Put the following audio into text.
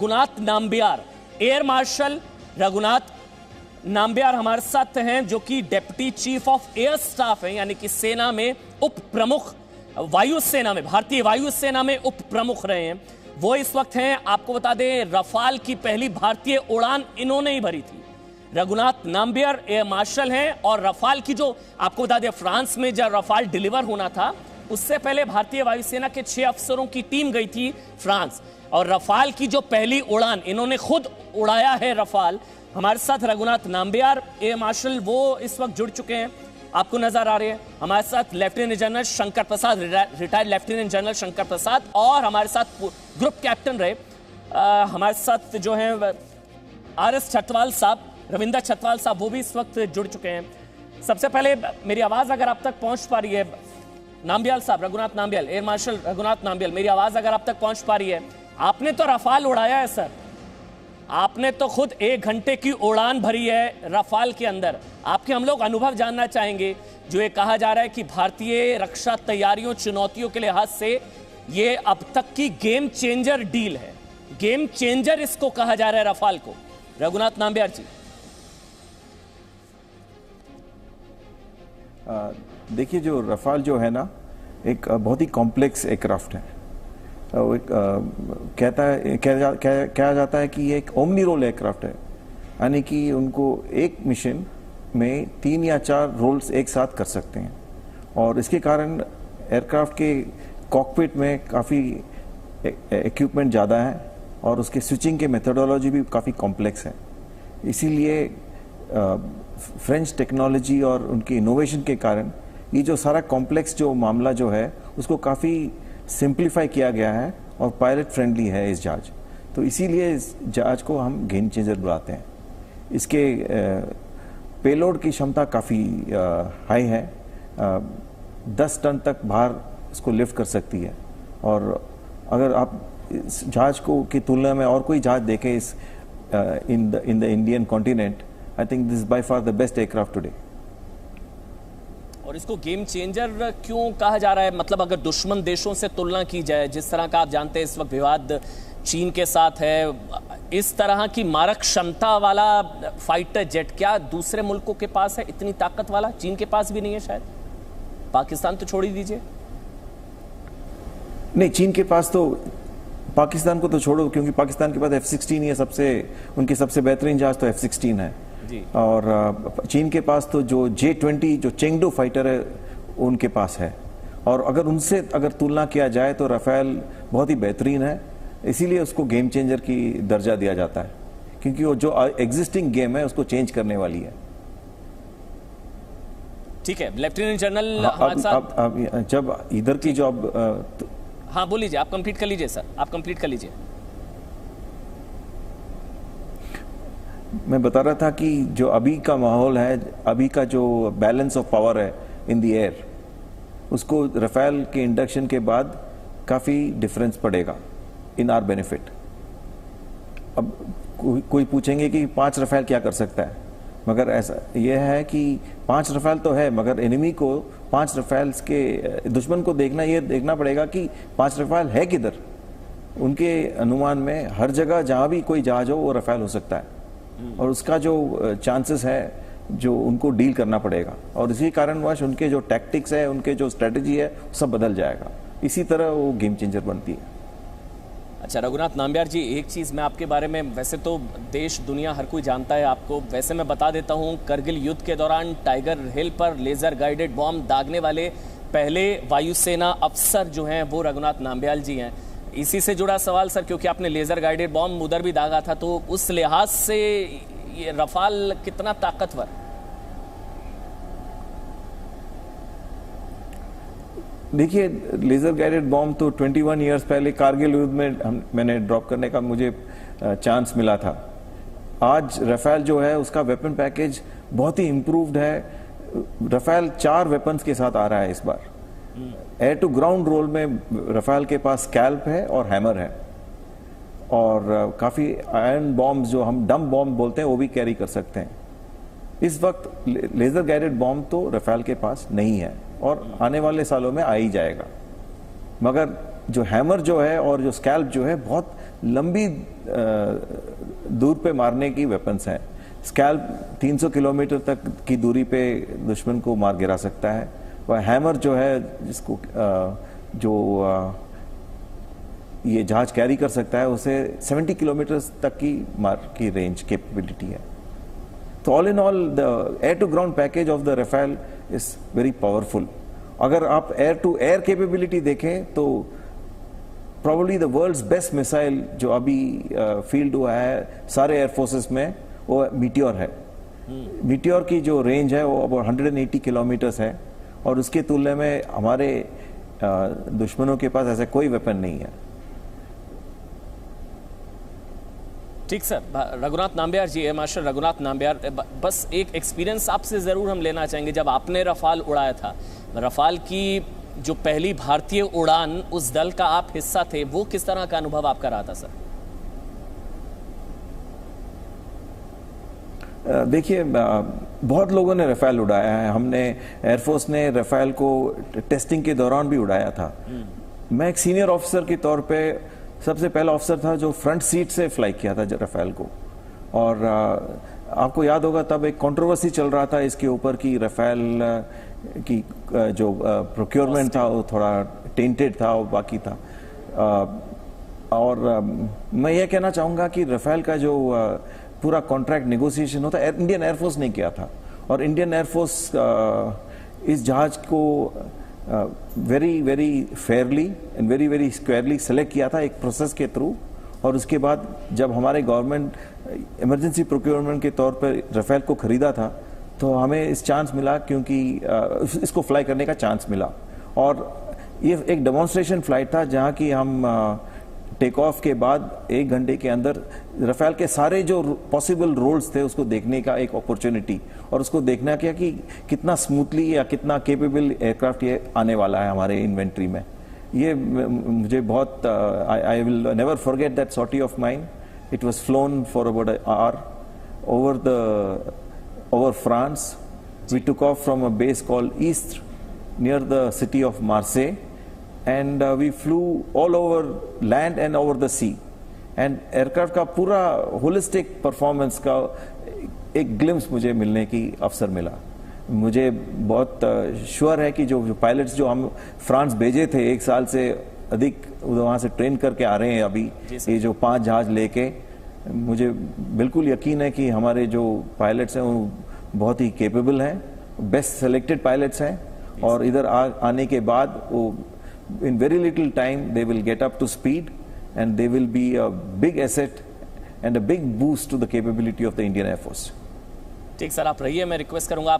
Raghunath Nambiar, air marshal Raghunath Nambiar हमारे साथ हैं, जो कि deputy chief of air staff हैं, यानी कि सेना में उप प्रमुख, वायुसेना में, भारतीय वायुसेना में उप प्रमुख रहे हैं। वो इस वक्त हैं, आपको बता दें, रफाल की पहली भारतीय उड़ान इन्होंने ही भरी थी। रघुनाथ नाम्बियार एयर मार्शल हैं और रफाल की, जो आपको बता दें, फ्रांस में जब रफाल डिलीवर होना था उससे पहले भारतीय वायुसेना के 6 अफसरों की टीम गई थी फ्रांस, और रफाल की जो पहली उड़ान इन्होंने खुद उड़ाया है रफाल। हमारे साथ रघुनाथ नाम्बियार एयर मार्शल वो इस वक्त जुड़ चुके हैं, आपको नजर आ रहे हैं। हमारे साथ lieutenant general Shankar Prasad, retired lieutenant general Shankar Prasad, और हमारे साथ ग्रुप कैप्टन रहे हमारे साथ जो हैं RS छतवाल साहब, रविंदर छतवाल साहब, वो भी इस वक्त जुड़ चुके हैं। सबसे पहले मेरी आवाज अगर आप तक पहुंच पा रही है, नाम्बियाल साहब, रघुनाथ नाम्बियाल, एयर मार्शल रघुनाथ नाम्बियाल, मेरी आवाज अगर आप तक पहुंच पा रही है। आपने तो रफाल उड़ाया है सर, आपने तो खुद 1 घंटे की उड़ान भरी है रफाल के अंदर। आपके हम लोग अनुभव जानना चाहेंगे। जो ये कहा जा रहा है कि भारतीय रक्षा तैयारियों, चुनौतियों के लिहाज से ये अब तक की गेम चेंजर डील है, गेम चेंजर इसको कहा जा रहा है रफाल को। रघुनाथ नाम्बियार जी, देखिए, जो रफाल जो है ना, एक बहुत ही कॉम्प्लेक्स एयरक्राफ्ट है। कहा जाता है कि ये एक ओमनी रोल एयरक्राफ्ट है, यानी कि उनको एक मिशन में 3 या 4 रोल्स एक साथ कर सकते हैं, और इसके कारण एयरक्राफ्ट के कॉकपिट में काफ़ी इक्विपमेंट ज़्यादा है और उसके स्विचिंग के मेथोडोलॉजी भी काफ़ी कॉम्प्लेक्स है। इसीलिए फ्रेंच टेक्नोलॉजी और उनकी इनोवेशन के कारण ये जो सारा कॉम्प्लेक्स जो मामला जो है उसको काफ़ी सिंप्लीफाई किया गया है और पायलट फ्रेंडली है इस जहाज। तो इसीलिए इस जहाज को हम गेम चेंजर बुलाते हैं। इसके पेलोड की क्षमता काफ़ी हाई है, 10 टन तक भार इसको लिफ्ट कर सकती है। और अगर आप इस जहाज को की तुलना में और कोई जहाज देखें इस in the Indian continent, I think this is by far the best aircraft today. और इसको गेम चेंजर क्यों कहा जा रहा है? मतलब अगर दुश्मन देशों से तुलना की जाए, जिस तरह का आप जानते हैं इस वक्त विवाद चीन के साथ है, इस तरह की मारक क्षमता वाला फाइटर जेट क्या दूसरे मुल्कों के पास है? इतनी ताकत वाला चीन के पास भी नहीं है शायद, पाकिस्तान तो छोड़ ही दीजिए। नहीं, चीन के पास तो, पाकिस्तान को तो छोड़ो, क्योंकि पाकिस्तान के पास F-16 ही है, उनकी सबसे बेहतरीन जहाज तो F-16 है जी। और चीन के पास तो जो J-20 जो चेंगडू फाइटर है उनके पास है, और अगर उनसे अगर तुलना किया जाए तो राफेल बहुत ही बेहतरीन है। इसीलिए उसको गेम चेंजर की दर्जा दिया जाता है, क्योंकि वो जो एग्जिस्टिंग गेम है उसको चेंज करने वाली है। ठीक है, लेफ्टिनेंट जनरल अब जब इधर की जो हाँ बोलिए, आप कंप्लीट कर लीजिए सर, आप कंप्लीट कर लीजिए। मैं बता रहा था कि जो अभी का माहौल है, अभी का जो बैलेंस ऑफ पावर है इन द एयर, उसको राफेल के इंडक्शन के बाद काफ़ी डिफरेंस पड़ेगा इन आर बेनिफिट। अब कोई पूछेंगे कि 5 राफेल क्या कर सकता है, मगर ऐसा यह है कि 5 राफेल तो है, मगर एनिमी को 5 राफेल के, दुश्मन को देखना पड़ेगा कि 5 राफेल है किधर। उनके अनुमान में हर जगह जहां भी कोई जहाज हो वो राफेल हो सकता है, और उसका जो चांसेस है जो उनको डील करना पड़ेगा, और इसी कारणवश उनके जो टैक्टिक्स है, उनके जो स्ट्रेटजी है, सब बदल जाएगा। इसी तरह वो गेम चेंजर बनती है। अच्छा रघुनाथ नाम्बियार जी, एक चीज़ मैं आपके बारे में, वैसे तो देश दुनिया हर कोई जानता है आपको, वैसे मैं बता देता हूँ, करगिल युद्ध के दौरान टाइगर हिल पर लेज़र गाइडेड बॉम्ब दागने वाले पहले वायुसेना अफसर जो हैं वो रघुनाथ नाम्बियाल जी हैं। इसी से जुड़ा सवाल सर, क्योंकि आपने लेज़र गाइडेड बॉम्ब उधर भी दागा था, तो उस लिहाज से ये रफाल कितना ताकतवर? देखिए, लेज़र गाइडेड बॉम्ब तो 21 ईयर्स पहले कारगिल युद्ध में मैंने ड्रॉप करने का मुझे चांस मिला था। आज राफेल जो है उसका वेपन पैकेज बहुत ही इम्प्रूव्ड है। राफेल 4 वेपन्स के साथ आ रहा है इस बार। एयर टू ग्राउंड रोल में राफेल के पास स्कैल्प है और हैमर है, और काफ़ी आयरन बॉम्ब जो हम डम बॉम्ब बोलते हैं वो भी कैरी कर सकते हैं। इस वक्त लेज़र गाइडेड बॉम्ब तो राफेल के पास नहीं है, और आने वाले सालों में आ ही जाएगा। मगर जो हैमर जो है और जो स्कैल्प जो है बहुत लंबी दूर पे मारने की वेपन्स हैं। स्कैल्प 300 किलोमीटर तक की दूरी पे दुश्मन को मार गिरा सकता है। वह हैमर जो है जिसको ये जहाज कैरी कर सकता है, उसे 70 किलोमीटर तक की मार की रेंज कैपेबिलिटी है। तो all in all the air to ground package of the Rafale is very powerful. अगर आप एयर टू एयर कैपेबिलिटी देखें तो probably the world's best missile जो अभी फील्ड हुआ है सारे एयरफोर्सेस में, वो मीटियोर है। मीटियोर की जो रेंज है वो अबाउट 180 किलोमीटर्स है, और उसके तुलना में हमारे दुश्मनों के पास ऐसा कोई वेपन नहीं है। ठीक सर, रघुनाथ नाम्बियार जी, एयर मार्शल रघुनाथ नाम्बियार, बस एक एक्सपीरियंस आपसे ज़रूर हम लेना चाहेंगे। जब आपने रफाल उड़ाया था, रफाल की जो पहली भारतीय उड़ान, उस दल का आप हिस्सा थे, वो किस तरह का अनुभव आपका रहा था सर? देखिए, बहुत लोगों ने रफेल उड़ाया है। हमने एयरफोर्स ने रफेल को टेस्टिंग के दौरान भी उड़ाया था। मैं एक सीनियर ऑफिसर के तौर पे सबसे पहला ऑफिसर था जो फ्रंट सीट से फ्लाई किया था रफेल को। और आपको याद होगा तब एक कंट्रोवर्सी चल रहा था इसके ऊपर कि रफेल की जो प्रोक्योरमेंट था वो थोड़ा टेंटेड था और बाकी था। और मैं ये कहना चाहूँगा कि रफेल का जो पूरा कॉन्ट्रैक्ट नेगोशिएशन होता है, इंडियन एयरफोर्स ने किया था। और इंडियन एयरफोर्स इस जहाज को very very Fairlie and very very स्क्वायरली select किया था एक प्रोसेस के थ्रू। और उसके बाद जब हमारे गवर्नमेंट इमरजेंसी प्रोक्योरमेंट के तौर पर रफेल को खरीदा था, तो हमें इस चांस मिला, क्योंकि इसको फ्लाई करने का चांस मिला। और ये एक डेमोन्स्ट्रेशन फ्लाइट था जहाँ की हम टेक ऑफ के बाद 1 घंटे के अंदर रफेल के सारे जो पॉसिबल रोल्स थे उसको देखने का एक अपॉर्चुनिटी, और उसको देखना क्या कि कितना स्मूथली या कितना केपेबल एयरक्राफ्ट ये आने वाला है हमारे इन्वेंट्री में। ये मुझे बहुत I will never forget that sortie of mine. It was flown for about an hour over France. We took off from a base called Istres near the city of Marseille, and we flew all over land and over the sea. And aircraft का पूरा holistic performance का एक glimpse मुझे मिलने की अवसर मिला। मुझे बहुत श्योर है कि जो पायलट्स जो हम फ्रांस भेजे थे 1 साल से अधिक वहाँ से ट्रेन करके आ रहे हैं अभी, ये जो 5 जहाज लेके, मुझे बिल्कुल यकीन है कि हमारे जो पायलट्स हैं वो बहुत ही केपेबल हैं, बेस्ट सेलेक्टेड पायलट्स हैं। और इधर आने के बाद वो in very little time they will get up to speed, and they will be a big asset and a big boost to the capability of the Indian Air Force. ठीक sir, आप रहिए, मैं रिक्वेस्ट करूंगा